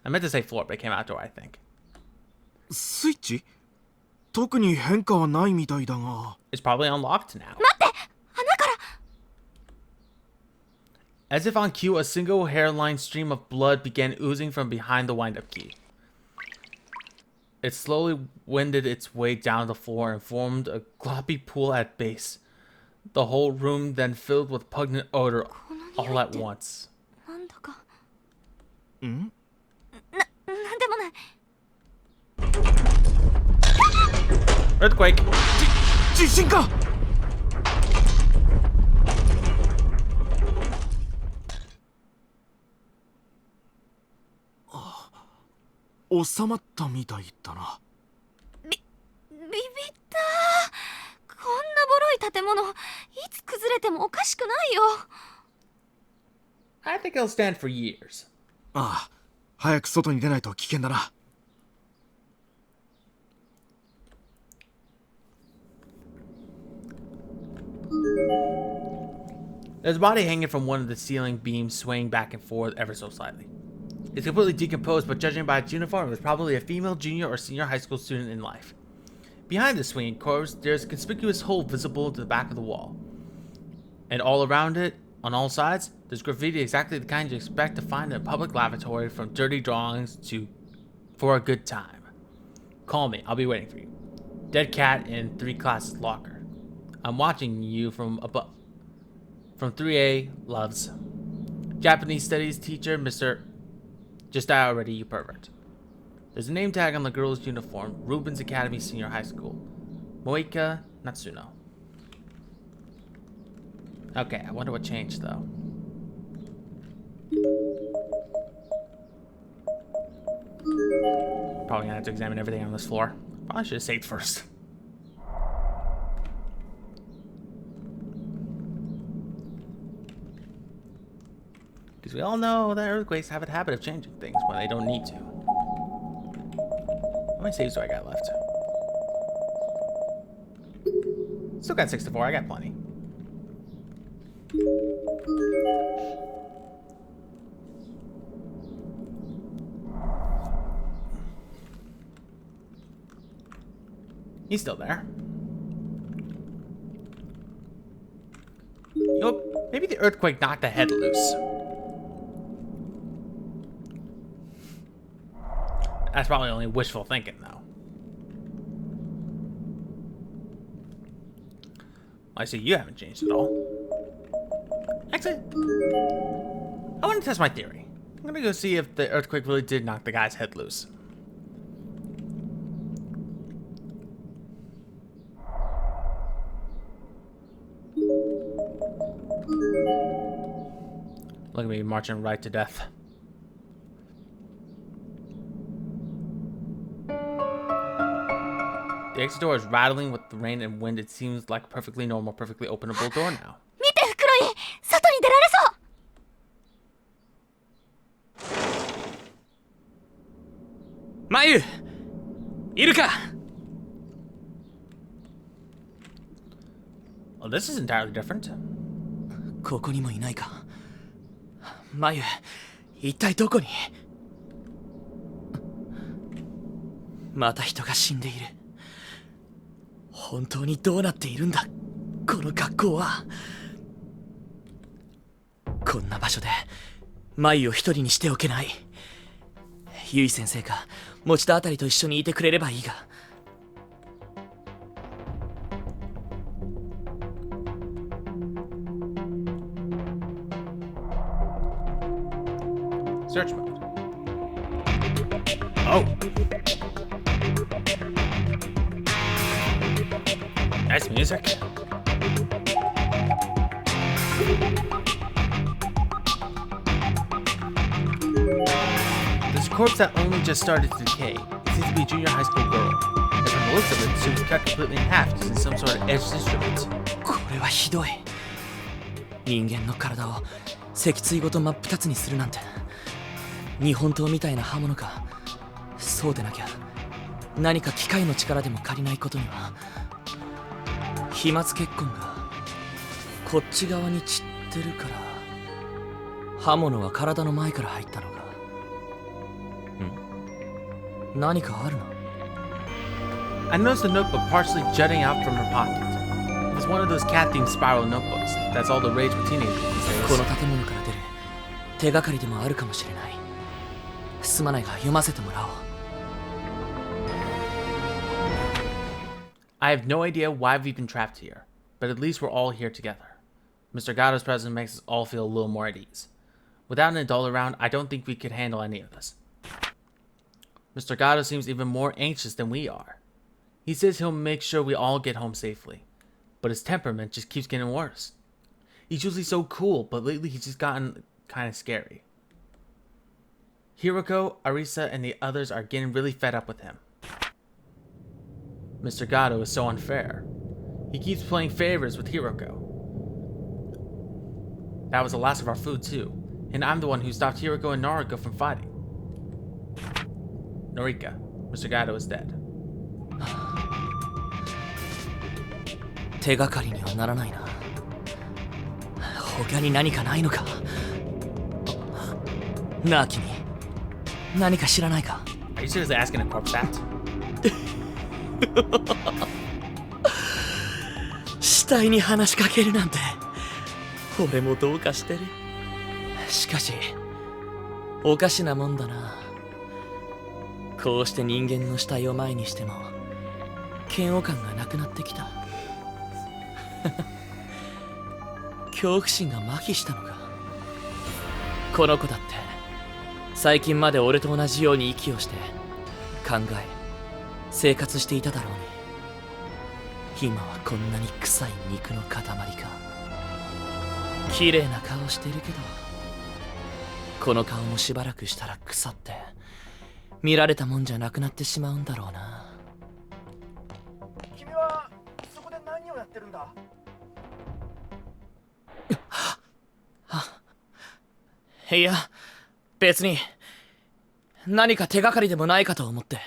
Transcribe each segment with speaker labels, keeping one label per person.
Speaker 1: I meant to say floor, but it came outdoor, I think.
Speaker 2: スイッチ特に変化はないみたいだが。
Speaker 1: It's probably unlocked now.
Speaker 3: 待って、穴から。
Speaker 1: As if on cue, a single hairline stream of blood began oozing from behind the wind-up key. It slowly wended its way down the floor and formed a gloppy pool at base. The whole room then filled with pungent odor all at once.
Speaker 3: なんだか。
Speaker 2: ん？
Speaker 3: なんでもない。
Speaker 1: Earthquake!
Speaker 2: 地震か！収まったみたいだな。
Speaker 3: ビビったー。こんなボロい建物、いつ崩れてもおかしくないよ。
Speaker 1: I think it'll stand for years.
Speaker 2: ああ、早く外に出ないと危険だな。
Speaker 1: There's a body hanging from one of the ceiling beams, swaying back and forth ever so slightly. It's completely decomposed, but judging by its uniform, it was probably a female junior or senior high school student in life. Behind the swinging corpse, there's a conspicuous hole visible to the back of the wall. And all around it, on all sides, there's graffiti exactly the kind you expect to find in a public lavatory, from dirty drawings to for a good time. Call me, I'll be waiting for you. Dead cat in 3 classes locker. I'm watching you from above. From 3A, loves. Japanese studies teacher, Mr. Just die already, you pervert. There's a name tag on the girl's uniform, Rubens Academy Senior High School. Moika Natsuno. Okay, I wonder what changed though. Probably gonna have to examine everything on this floor. Probably should have saved first. Because we all know that earthquakes have a habit of changing things when they don't need to. How many saves do I got left? Still got 64, I got plenty. He's still there. You know, maybe the earthquake knocked the head loose. That's probably only wishful thinking, though. I see you haven't changed at all. Actually, I want to test my theory. I'm gonna go see if the earthquake really did knock the guy's head loose. Look at me marching right to death. The exit door is rattling with the rain and wind. It seems like a perfectly normal, perfectly openable door now.
Speaker 3: 見て、袋井、外に出られそう。
Speaker 2: まゆ、いるか。
Speaker 1: Well, this is entirely different.
Speaker 2: ここにもいないか。まゆ、一体どこに。また人が死んでいる。本当にどうなっているんだ、この学校は。こんな場所でマイを一人にしておけない。ゆい先生か持田あたりと一緒にいてくれればいいが。
Speaker 1: Search mode. Oh. Nice music. There's a corpse that only just started to decay. It seems to be a junior high school girl. And from the looks of it, she was cut completely in half using some sort of edged instrument.
Speaker 2: これはひどい。人間の体を脊椎ごと真っ二つにするなんて。日本刀みたいな刃物か。そうでなきゃ何か機械の力でも借りないことには。飛沫血痕がこっち側に散ってるから刃物は体の前から入ったのか。何かあるの？
Speaker 1: I noticed a notebook partially jutting out from her pocket. It was one of those cat-themed spiral notebooks. That's all the rage with teenagers these
Speaker 2: この
Speaker 1: days.
Speaker 2: 建物から出る手がかりでもあるかもしれない。すまないが読ませてもらおう。
Speaker 1: I have no idea why we've been trapped here, but at least we're all here together. Mr. Gatto's presence makes us all feel a little more at ease. Without an adult around, I don't think we could handle any of this. Mr. Gatto seems even more anxious than we are. He says he'll make sure we all get home safely, but his temperament just keeps getting worse. He's usually so cool, but lately he's just gotten kind of scary. Hiroko, Arisa, and the others are getting really fed up with him. Mr. Gatto is so unfair. He keeps playing favorites with Hiroko. That was the last of our food too, and I'm the one who stopped Hiroko and Nariko from fighting. Norika, Mr. Gatto is dead.
Speaker 2: 手がかりにはならないな。他に何かないのか？なあ君、何か知らないか？
Speaker 1: Are you seriously asking a corpse that?
Speaker 2: 死体に話しかけるなんて俺もどうかしてる。しかしおかしなもんだな。こうして人間の死体を前にしても嫌悪感がなくなってきた。恐怖心が麻痺したのか。この子だって最近まで俺と同じように息をして考え生活していただろうに、今はこんなに臭い肉の塊か。綺麗な顔してるけどこの顔もしばらくしたら腐って見られたもんじゃなくなってしまうんだろうな。
Speaker 4: 君はそこで何をやってるんだ？
Speaker 2: いや、別に何か手がかりでもないかと思って。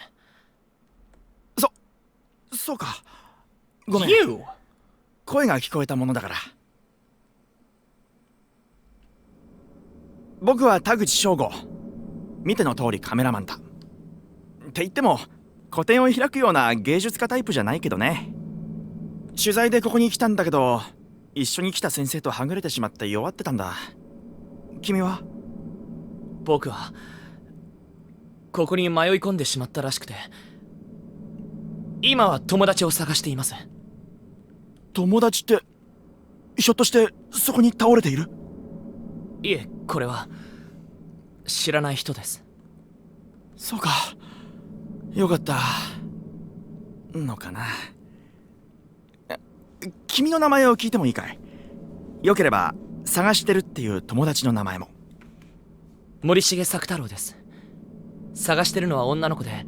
Speaker 4: そうか。ごめん。
Speaker 1: You!
Speaker 4: 声が聞こえたものだから。僕は田口翔吾。見ての通りカメラマンだ。って言っても個展を開くような芸術家タイプじゃないけどね。取材でここに来たんだけど、一緒に来た先生とはぐれてしまって弱ってたんだ。君は？
Speaker 2: 僕はここに迷い込んでしまったらしくて、今は友達を探しています。
Speaker 4: 友達ってひょっとしてそこに倒れている？
Speaker 2: いえ、これは知らない人です。
Speaker 4: そうか、よかったのかな。君の名前を聞いてもいいかい？よければ探してるっていう友達の名前も。
Speaker 2: 森重作太郎です。探してるのは女の子で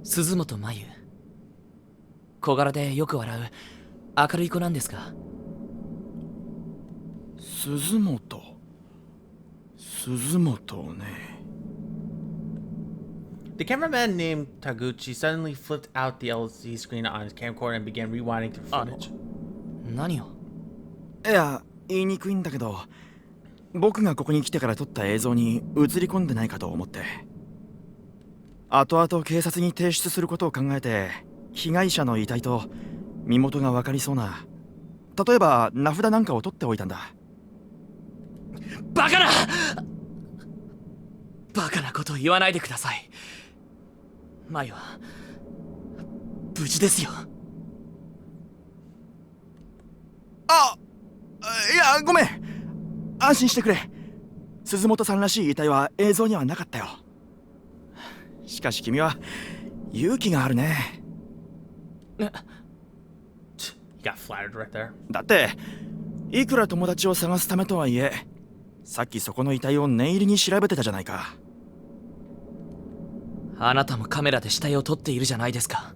Speaker 2: 鈴本真由。小柄でよく笑う明るい子なんですが。
Speaker 4: 鈴本ね。
Speaker 1: The cameraman named Taguchi suddenly flipped out the LCD screen on his camcorder and began rewinding through footage.
Speaker 2: 何を？
Speaker 4: いや、言いにくいんだけど、僕がここに来てから撮った映像に映り込んでないかと思って。後々警察に提出することを考えて、被害者の遺体と身元が分かりそうな、例えば名札なんかを取っておいたんだ。
Speaker 2: バカな！バカなことを言わないでください。マイは無事ですよ。
Speaker 4: いや、ごめん。安心してくれ。鈴本さんらしい遺体は映像にはなかったよ。しかし君は勇気があるね。
Speaker 1: He got flattered right there.
Speaker 4: だっていくら友達を探すためとはいえ、さっきそこの遺体を念入りに調べてたじゃないか。
Speaker 2: あなたもカメラで死体を撮っているじゃないですか。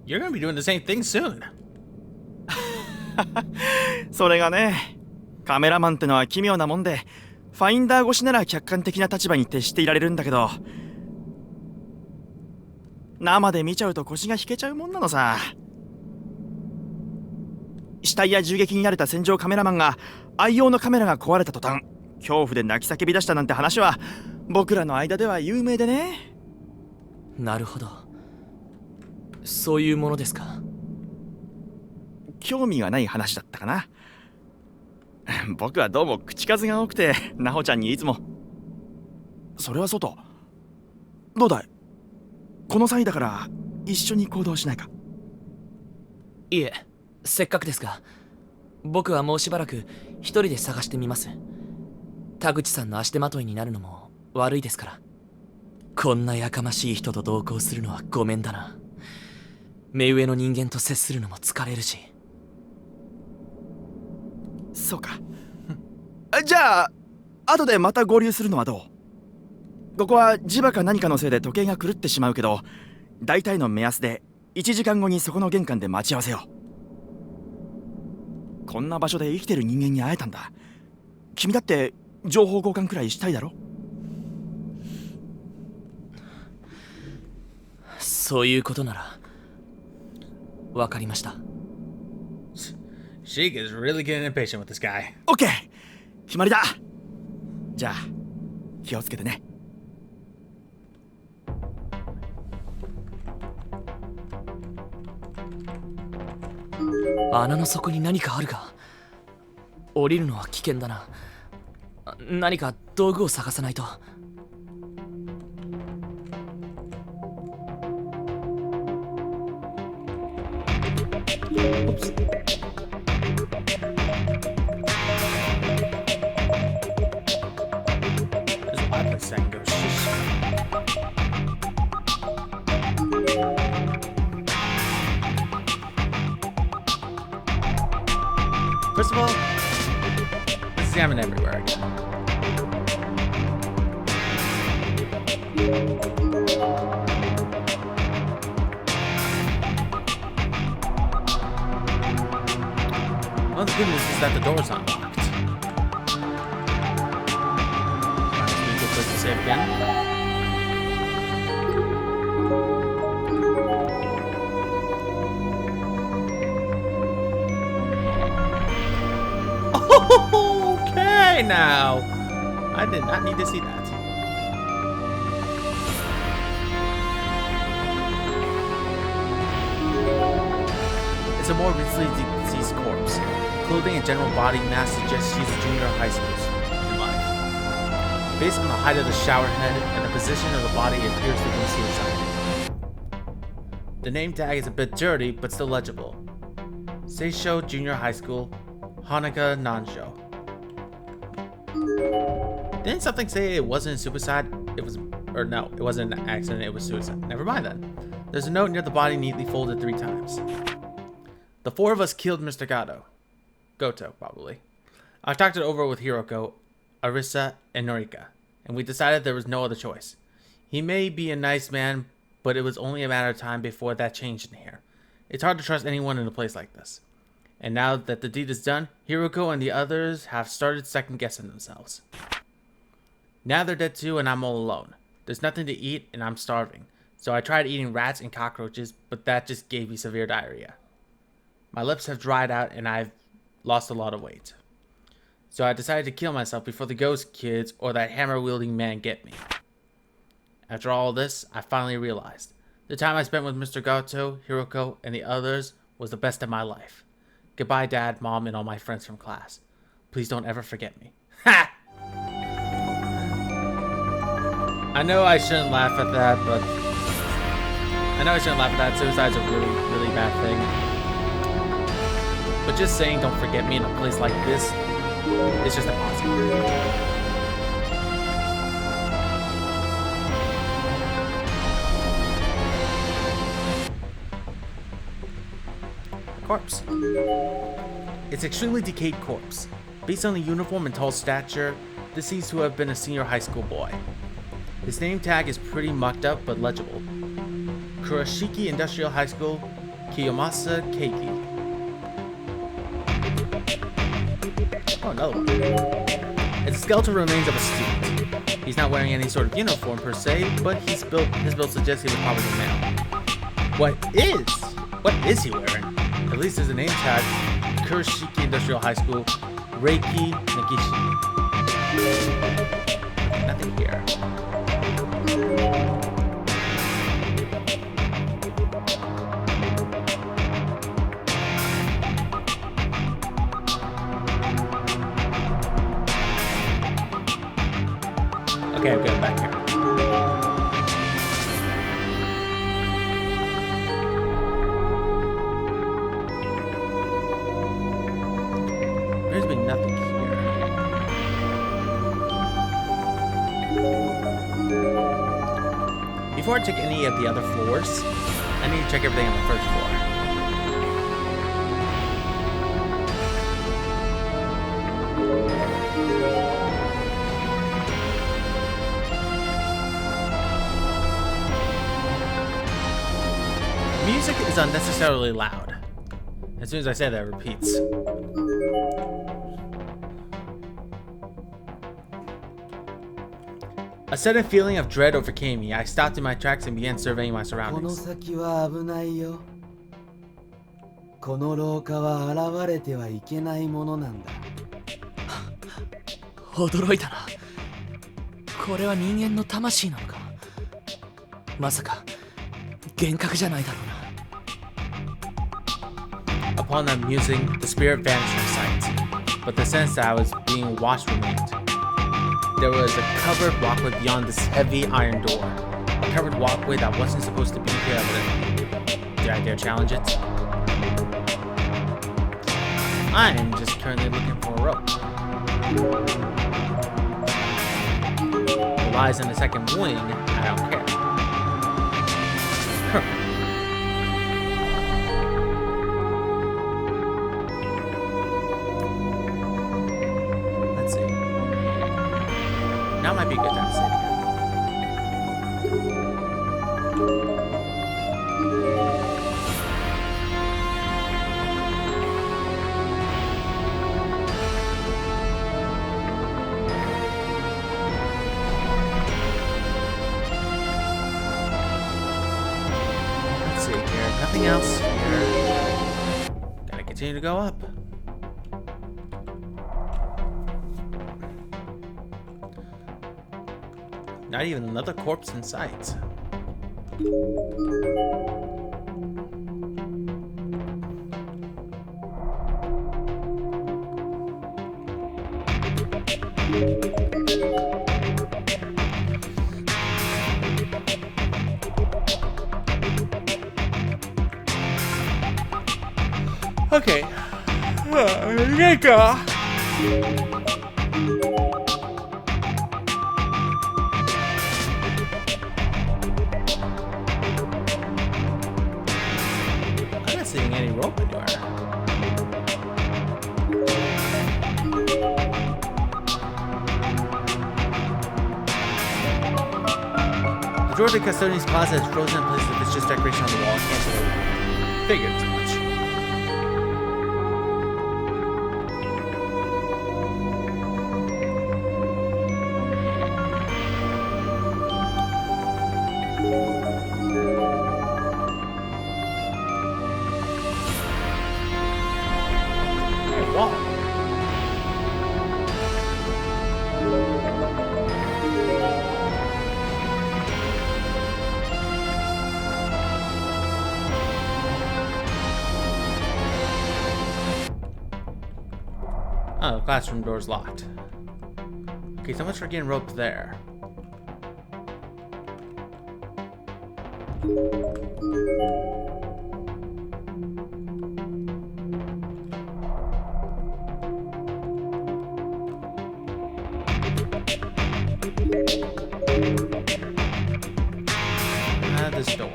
Speaker 1: You're gonna be doing the same thing soon.
Speaker 4: それがね、カメラマンってのは奇妙なもんで、ファインダー越しなら客観的な立場に徹していられるんだけど、生で見ちゃうと腰が引けちゃうもんなのさ。死体や銃撃に慣れた戦場カメラマンが愛用のカメラが壊れた途端、恐怖で泣き叫び出したなんて話は僕らの間では有名でね。
Speaker 2: なるほど。そういうものですか？
Speaker 4: 興味がない話だったかな。僕はどうも口数が多くて、ナホちゃんにいつも。それはそうと。どうだい？この際だから一緒に行動しないか？
Speaker 2: いえ、せっかくですが、僕はもうしばらく一人で探してみます。田口さんの足手まといになるのも悪いですから。こんなやかましい人と同行するのはごめんだな。目上の人間と接するのも疲れるし。
Speaker 4: そうか。じゃあ後でまた合流するのはどう？ここは磁場か何かのせいで時計が狂ってしまうけど、大体の目安で1時間後にそこの玄関で待ち合わせよう。こんな場所で生きてる人間に会えたんだ。君だって情報交換くらいしたいだろ？
Speaker 2: そういうことならわかりました。
Speaker 1: Shig is really getting impatient with this guy.
Speaker 4: オッケー、決まりだ。じゃあ気をつけてね。
Speaker 2: 穴の底に何かあるか。降りるのは危険だな。何か道具を探さないと。
Speaker 1: First of all, let's examine everywhere again. Well, the good news is that the door's unlocked. Alright, go click to save again. Okay, now. I did not need to see that. It's a more recently deceased corpse. Clothing and general body mass suggests she's a junior high school student in life. Based on the height of the shower head and the position of the body, it appears to be suicide. The name tag is a bit dirty, but still legible. Seisho Junior High School, Hanukkah Nansho. Didn't something say it wasn't a suicide? It was, or no, it wasn't an accident, it was suicide. Never mind then. There's a note near the body neatly folded 3 times. The 4 of us killed Mr. Goto, probably. I talked it over with Hiroko, Arisa, and Norika, and we decided there was no other choice. He may be a nice man, but it was only a matter of time before that changed in here. It's hard to trust anyone in a place like this. And now that the deed is done, Hiroko and the others have started second-guessing themselves. Now they're dead too, and I'm all alone. There's nothing to eat, and I'm starving. So I tried eating rats and cockroaches, but that just gave me severe diarrhea. My lips have dried out, and I've lost a lot of weight. So I decided to kill myself before the ghost kids or that hammer-wielding man get me. After all this, I finally realized. The time I spent with Mr. Goto, Hiroko, and the others was the best of my life. Goodbye, Dad, Mom, and all my friends from class. Please don't ever forget me. Ha! I know I shouldn't laugh at that, but... Suicide's a really, really bad thing. But just saying don't forget me in a place like this, it's just impossible. Corpse. It's extremely decayed corpse. Based on the uniform and tall stature, this seems to have been a senior high school boy. His name tag is pretty mucked up but legible. Kurashiki Industrial High School, Kiyomasa Keiki. Oh, another one. It's the skeletal remains of a student. He's not wearing any sort of uniform per se, but his build suggests he was probably a male. What is he wearing? At least there's a name tag, Kurashiki Industrial High School, Reiki Nagishi. Nothing here. I'm good back here. There's been nothing here. Before I check any of the other floors, I need to check everything on the first floor. Music is unnecessarily loud. As soon as I say that, it repeats. A sudden feeling of dread overcame me. I stopped in my tracks and began surveying my
Speaker 5: この
Speaker 1: surroundings.
Speaker 5: 先は危ないよ。この廊下は現れてはいけないものなんだ。
Speaker 2: 驚いたな。これは人間の魂なのか。まさか幻覚じゃないだろうな。
Speaker 1: Upon unmusing, the spirit vanished from sight, but the sense that I was being watched remained. There was a covered walkway beyond this heavy iron door. A covered walkway that wasn't supposed to be here evidently. Did I dare challenge it? I am just currently looking for a rope. It lies in the second wing, I don't care. Let's see. Now might be a good time to save here. Let's see here. Nothing else here. Gotta continue to go up. Not even another corpse in sight. Okay. Here you go. I'm not seeing any rope anywhere. The door to the custodian's closet is frozen in place with this just decoration on the wall. I can't believe it. Figured as much. Hey, wall. Oh, the classroom door's locked. Okay, so much for getting rope there. This door.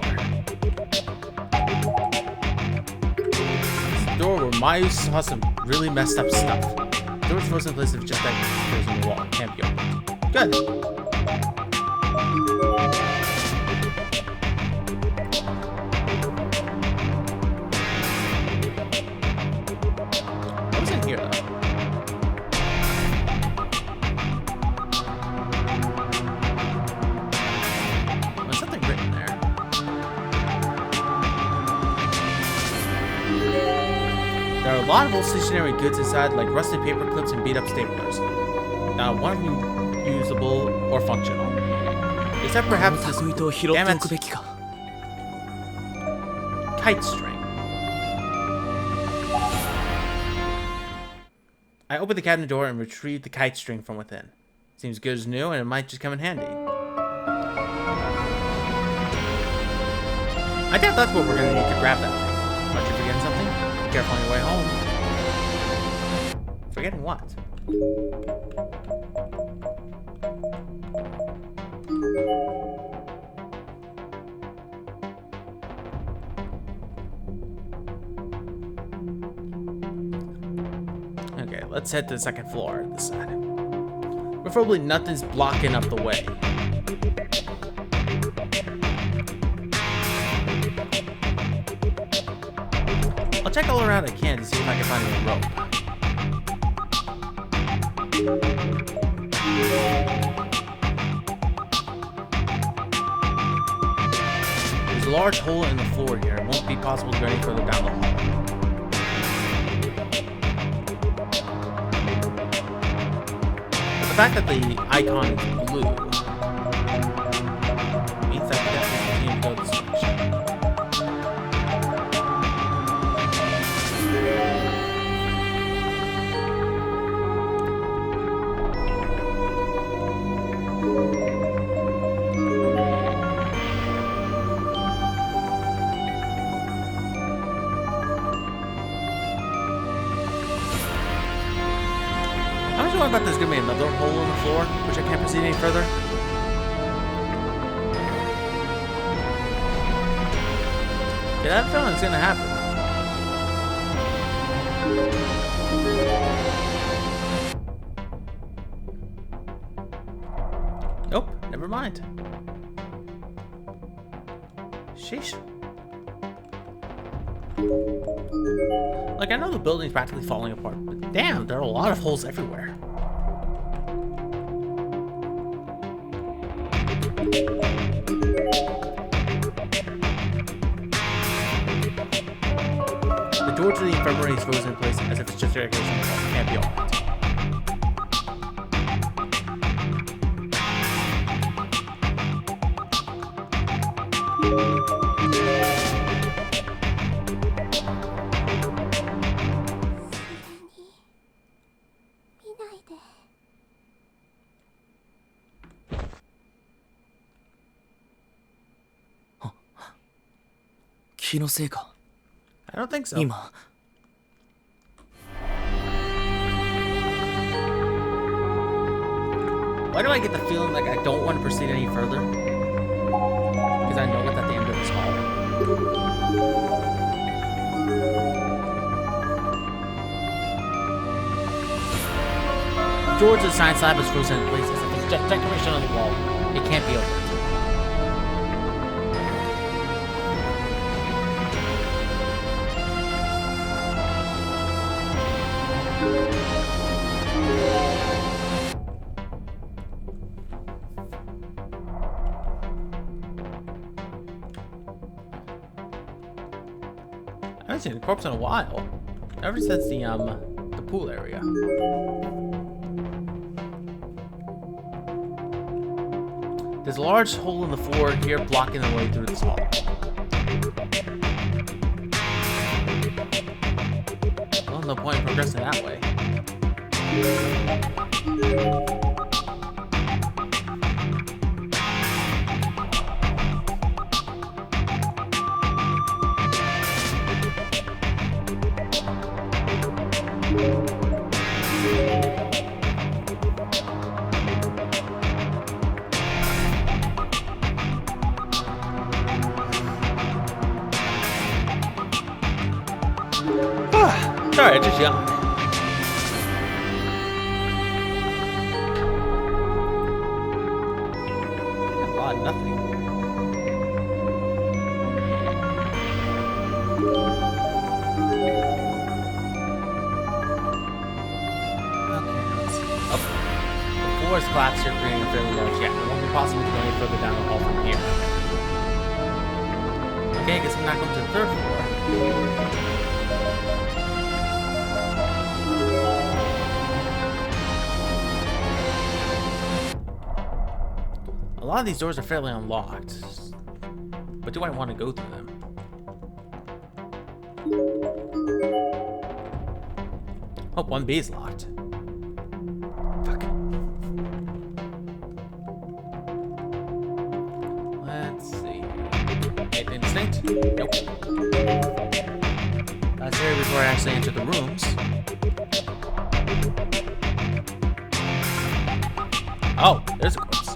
Speaker 1: This door where Mayu saw some really messed up stuff. The door's frozen in place of just that goes on the wall. Can't be opened. Good. What was in here though? There's something written there. There are a lot of old stationary goods inside, like rusted paper clips and beat-up staplers. Not one of them usable or functional. Except perhaps this
Speaker 2: 糸を拾って
Speaker 1: damn
Speaker 2: おく
Speaker 1: it
Speaker 2: べきか。
Speaker 1: kite string. I opened the cabinet door and retrieved the kite string from within. Seems good as new, and it might just come in handy. I doubt that's what we're gonna need to grab that thing. Aren't you forgetting something? Be careful on your way home. Forgetting what? Okay, let's head to the second floor this side. Preferably nothing's blocking up the way. I'll check all around I can to see if I can find any rope. There's a large hole in the floor here. It won't be possible to go any further down the hall. But the fact that the icon is blue means that we definitely continue to go this direction. I bet there's gonna be another hole in the floor, which I can't proceed any further. Yeah, that feeling is gonna happen. Nope, never mind. Sheesh. Like, I know the building's practically falling apart, but damn, there are a lot of holes everywhere. The door to the infirmary is frozen in place as if it's just decoration. Can't be alright. I don't think so. Why do I get the feeling like I don't want to proceed any further? Because I know what's at the end of this hall. George, the science lab is frozen in place as if it's just decoration on the wall. It can't be opened. I haven't seen a corpse in a while. Ever since the pool area. There's a large hole in the floor here blocking the way through this hall. Well, no point in progressing that way. Sorry, I just yawned. A lot of nothing. Okay, let's see. Oh, the floor is collapsed here, creating a fairly large gap. It won't be possible to go any further down the hall from here. Okay, I guess I'm not going to the third floor. A lot of these doors are fairly unlocked, but do I want to go through them? Oh, 1B is locked. Fuck. Let's see. Anything distinct? Nope. Last area before I actually enter the rooms. Oh, there's a corpse.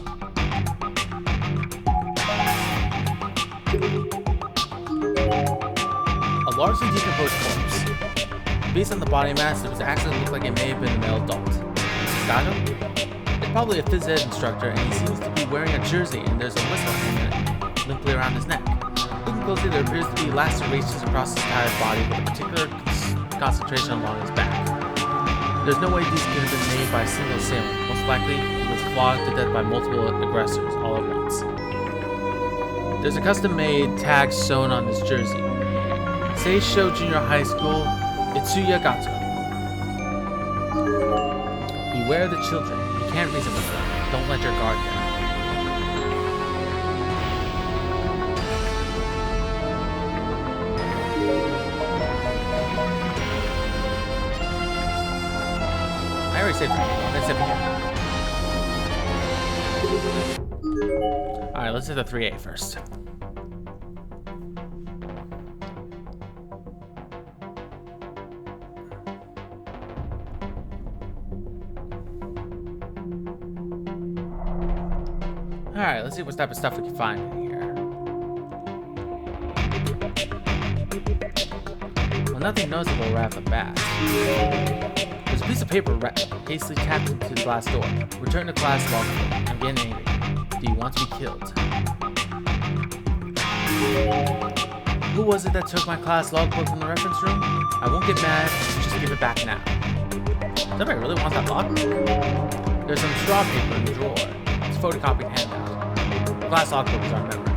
Speaker 1: A largely decomposed corpse. Based on the body mass, it was actually looked like it may have been a male adult. Got him? It's probably a phys ed instructor, and he seems to be wearing a jersey, and there's a whistle hanging limply around his neck. Looking closely, there appears to be lacerations across his entire body, with a particular concentration along his back. There's no way these could have been made by a single assailant. Most likely, he was flogged to death by multiple aggressors all at once. There's a custom-made tag sewn on his jersey. Seisho Junior High School, Itsuya Gato. Beware the children. You can't reason with them. Don't let your guard down. I already said let's hit Alright, let's hit the 3A first. Alright, let's see what type of stuff we can find in here. Well, nothing noticeable right off the bat. There's a piece of paper hastily tapped into the glass door. Return to class logbook. I'm getting angry. Do you want to be killed? Who was it that took my class logbook from the reference room? I won't get mad, just give it back now. Does anybody really want that logbook? There's some straw paper in the drawer. It's photocopied handout. The class logbook is our memory.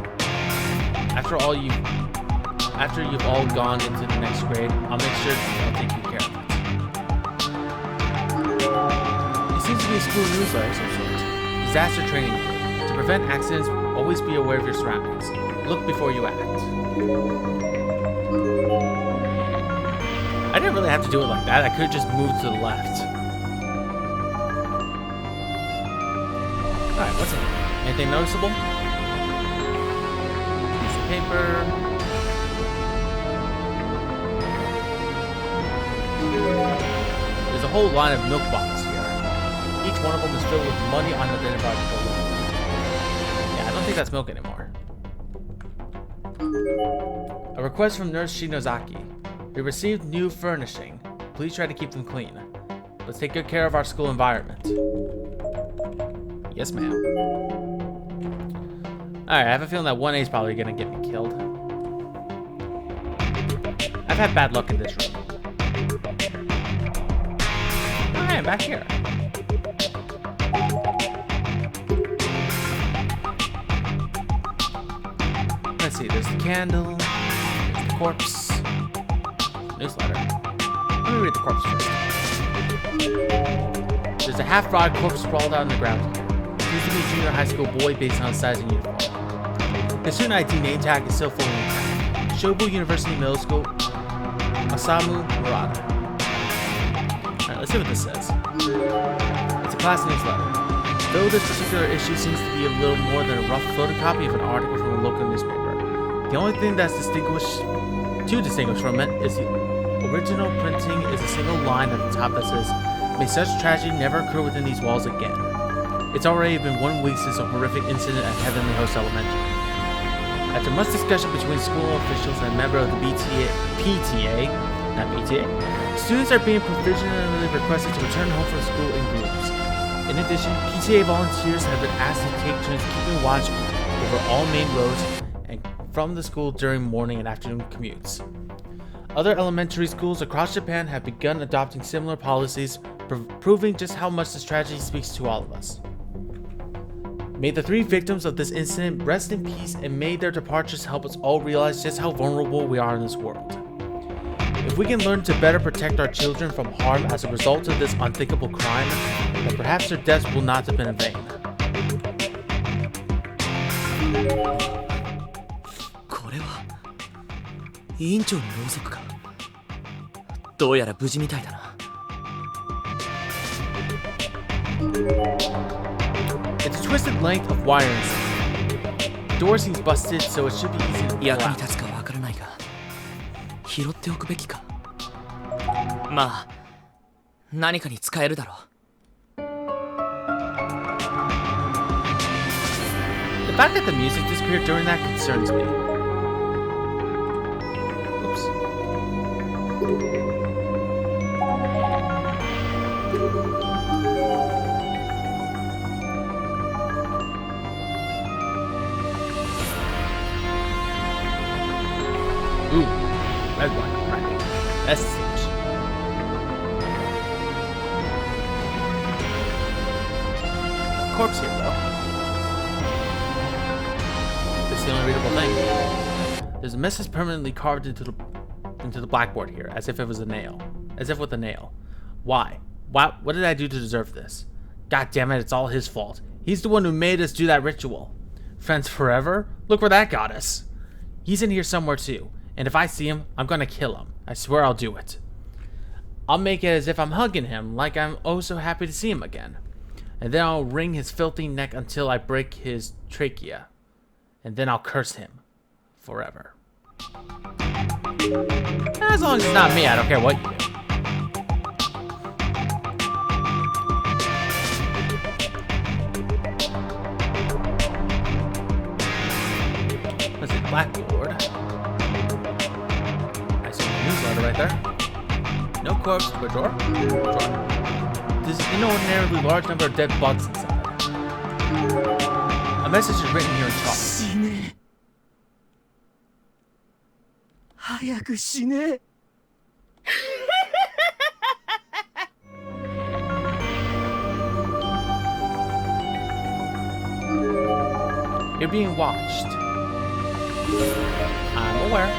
Speaker 1: After you've all gone into the next grade, I'll make sure I'll take good care of it. It seems to be a school newsletter of some sort. Disaster training. To prevent accidents, always be aware of your surroundings. Look before you act. I didn't really have to do it like that. I could have just moved to the left. Alright, what's in here? Anything noticeable? Piece of paper. There's a whole line of milk bottles here. Each one of them is filled with money unidentified gold. Yeah, I don't think that's milk anymore. A request from Nurse Shinozaki. We received new furnishing. Please try to keep them clean. Let's take good care of our school environment. Yes, ma'am. Alright, I have a feeling that 1A is probably gonna get me killed. I've had bad luck in this room. Alright, I'm back here. Let's see, there's the candle, there's the corpse, newsletter. Let me read the corpse first. There's a half-rotted corpse sprawled out on the ground here. Seems to be a junior high school boy based on his size and uniform. The student ID name tag is still fully intact. Shobu University Middle School, Osamu Murata. Alright, let's see what this says. It's a class newsletter. Though this particular issue seems to be a little more than a rough photocopy of an article from a local newspaper, the only thing that's distinguished from it is the original printing is a single line at the top that says, "May such tragedy never occur within these walls again." It's already been 1 week since a horrific incident at Heavenly Host Elementary. After much discussion between school officials and a member of the PTA, students are being provisionally requested to return home from school in groups. In addition, PTA volunteers have been asked to take turns keeping watch over all main roads and from the school during morning and afternoon commutes. Other elementary schools across Japan have begun adopting similar policies, proving just how much this tragedy speaks to all of us. May the 3 victims of this incident rest in peace, and may their departures help us all realize just how vulnerable we are in this world. If we can learn to better protect our children from harm as a result of this unthinkable crime, then perhaps their deaths will not have been in vain.
Speaker 2: これは委員長のろうそくか。どうやら無事みたいだな。
Speaker 1: It's a twisted length of wire inside. Door seems busted, so it should be easy to pull
Speaker 2: 役に
Speaker 1: out.
Speaker 2: 立つかわからないが拾っておくべきか。まあ何かに使えるだろう。
Speaker 1: The fact that the music disappeared during that concerns me. Oops. Ooh, red one, right. That's huge. Corpse here, though. That's the only readable thing. There's a message permanently carved into the blackboard here, as if it was a nail. As if with a nail. Why? What did I do to deserve this? God damn it, it's all his fault. He's the one who made us do that ritual. Friends forever? Look where that got us. He's in here somewhere too. And if I see him, I'm gonna kill him. I swear I'll do it. I'll make it as if I'm hugging him, like I'm oh so happy to see him again. And then I'll wring his filthy neck until I break his trachea. And then I'll curse him. Forever. As long as it's not me, I don't care what you do. Let's see, blackboard. I see the newsletter right there. No corpse, but drawer. Drawer. There's an inordinately large number of dead bugs inside. A message is written here in chalk.
Speaker 5: 死ね早く死ね
Speaker 1: You're being watched. I'm aware.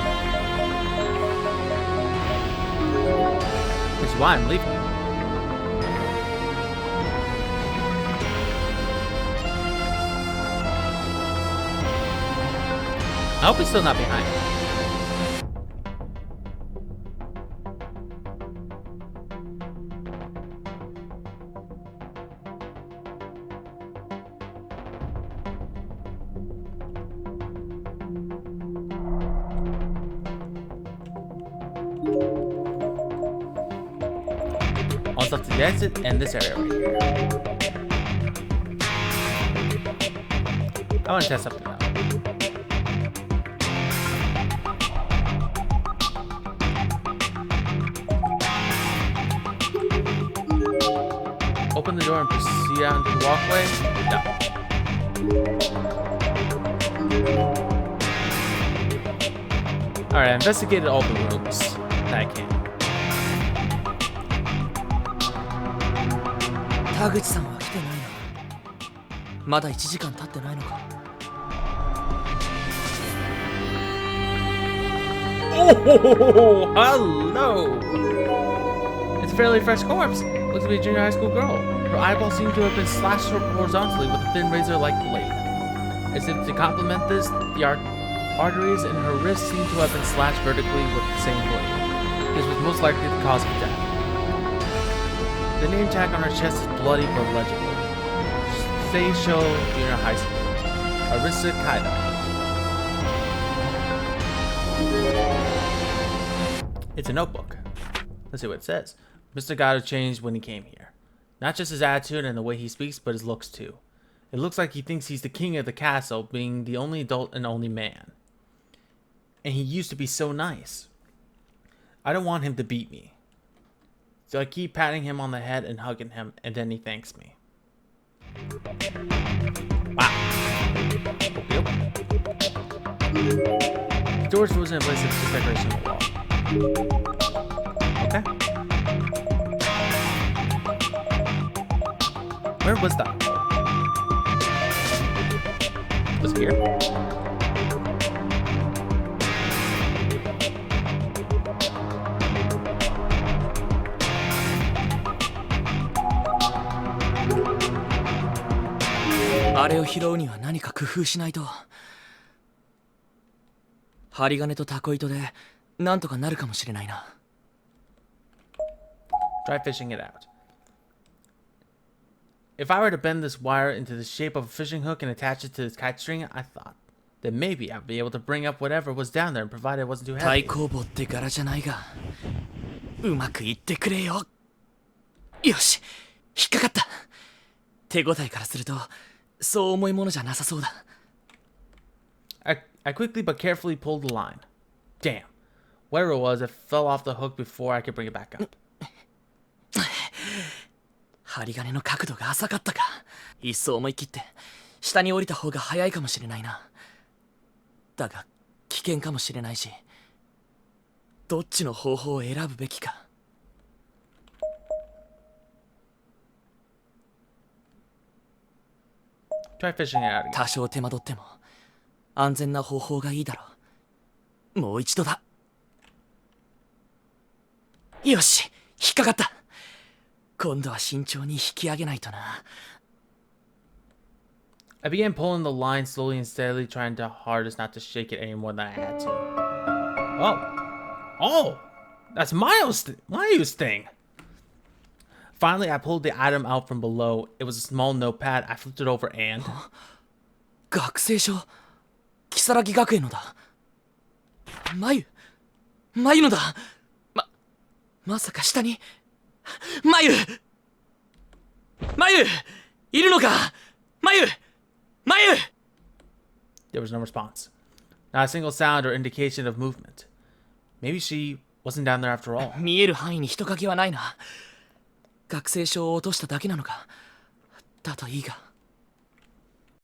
Speaker 1: Which is why I'm leaving. I hope he's still not behind. All stuff to the exit and this area right here. I want to test something out. Open the door and proceed out into the walkway? No. Alright, I investigated all the rooms that I can.
Speaker 2: 田口さんは来てないな。まだ1時間経ってないのか。
Speaker 1: Oh, hello! It's a fairly fresh corpse. Looks to be a junior high school girl. Her eyeballs seem to have been slashed horizontally with a thin razor-like blade. As if to complement this, the arteries in her wrists seem to have been slashed vertically with the same blade. This was most likely the cause of death. The name tag on her chest is bloody but legible. Seisho Junior High School. Arisa Kaida. It's a notebook. Let's see what it says. Mr. Gato changed when he came here. Not just his attitude and the way he speaks, but his looks too. It looks like he thinks he's the king of the castle, being the only adult and only man. And he used to be so nice. I don't want him to beat me. So I keep patting him on the head and hugging him, and then he thanks me. Wow. Okay. The doors wasn't in place, it's just decoration on the wall. Okay. Where was that? Was it here?
Speaker 2: I あれを拾うには何か工夫しないと。針金とタコ糸でなんとかなるかもしれないな。
Speaker 1: Try fishing it out. If I were to bend this wire into the shape of a fishing hook and attach it to this kite string, I thought then maybe I'd be able to bring up whatever was down there, provided it wasn't too
Speaker 2: 太
Speaker 1: heavy.
Speaker 2: 工房って柄じゃないがうまくいってくれよ。よし、引っかかった。手応えからするとそう重いものじゃなさそうだ。
Speaker 1: I quickly but carefully pulled the line. Damn. Whatever it was, it fell off the hook before I could bring it back up.
Speaker 2: 針金の角度が浅かったか。いっそ思い切って下に降りた方が早いかもしれないな。だが危険かもしれないし、どっちの方法を選ぶべきか。
Speaker 1: Try fishing it out again.
Speaker 2: 多少手間取っても安全な方法がいいだろう。もう一度だ。よし、引っかかった。今度は慎重に引き上げないとな。
Speaker 1: I began pulling the line slowly and steadily, trying to hardest not to shake it any more than I had to. Oh, that's Mayu's thing. Finally, I pulled the item out from below. It was a small notepad. I flipped it over and
Speaker 2: 学生証、如月学園のだ。眉のだ。まさか下に眉いるのか。眉
Speaker 1: there was no response. Not a single sound or indication of movement. Maybe she wasn't down there after all.
Speaker 2: 見える範囲に人影はないな。学生証を落としただけなのか。だといいが。